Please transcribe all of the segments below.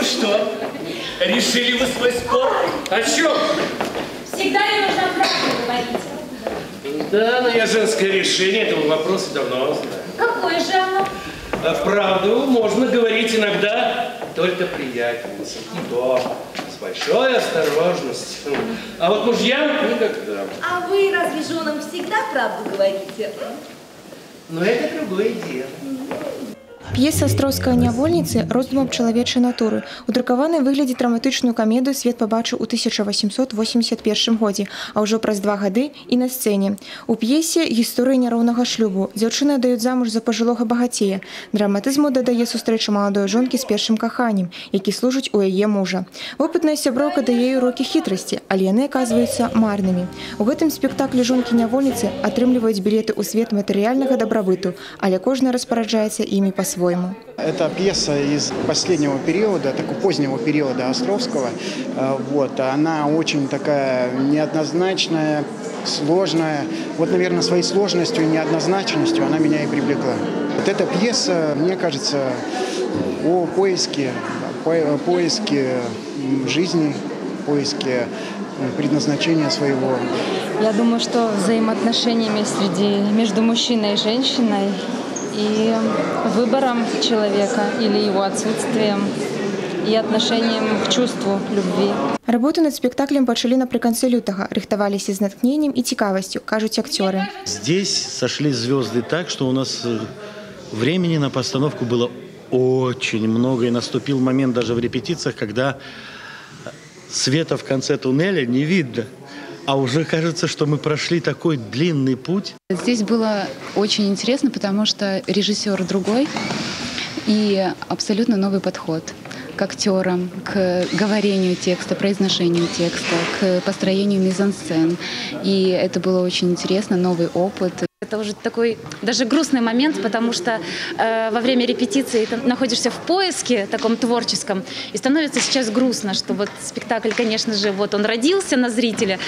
Ну что, решили вы свой спор? О чем? Всегда ли нужно правду говорить? Да, но я женское решение этого вопроса давно знаю. Какое же оно? Правду можно говорить иногда только приятельницам. И то с большой осторожностью. А вот мужьям никогда. А вы разве женам всегда правду говорите? Но это другое дело. П'еса «Астроўская нявольніцы» роздум аб чалавечай натуры. У друкаванай выглядзе драматычную камедыю свет пабачыў у 1881 годзе, а ўжо праз 2 гады і на сцэне. У п'есе гісторыя няроўнага шлюбу. Дзяўчыны аддаюць замуж за пажылога багацея. Драматызму дадае сустрэча маладой жонкі з першым каханнем, які служыць у яе мужа. Вопытная сяброўка дае урокі хітрасці, але яны аказваюцца марнымі. У гэтым спектаклі жонкі-нявольніцы атрымліваюць білеты ў свет матэрыяльнага дабрабыту, але кожная распараджаецца імі па-свойму. Это пьеса из последнего периода, такого позднего периода Островского. Вот. Она очень такая неоднозначная, сложная. Вот, наверное, своей сложностью и неоднозначностью она меня и привлекла. Вот эта пьеса, мне кажется, о поиске жизни, поиске предназначения своего. Я думаю, что взаимоотношениями между мужчиной и женщиной и выбором человека или его отсутствием, и отношением к чувству любви. Работу над спектаклем пачалі напрыканцы лютага, рыхтаваліся з натхненнем і цікавасцю, кажуць акцёры. Здесь сошлись звезды так, что у нас времени на постановку было очень много, и наступил момент даже в репетициях, когда света в конце туннеля не видно. А уже кажется, что мы прошли такой длинный путь. Здесь было очень интересно, потому что режиссер другой и абсолютно новый подход к актерам, к говорению текста, произношению текста, к построению мизансцен. И это было очень интересно, новый опыт. Это уже такой даже грустный момент, потому что во время репетиции ты находишься в поиске таком творческом, и становится сейчас грустно, что вот спектакль, конечно же, вот он родился на зрителя,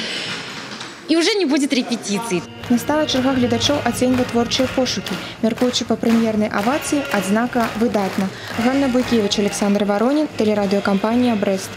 и уже не будет репетиций. Настала чарга гледачоў ацэньваць творчыя пошукі. Мяркуючы па прэм'ернай авацыі, адзнака выдатна. Ганна Буйкевіч, Александр Воронін, тэлерадыёкампанія «Брэст».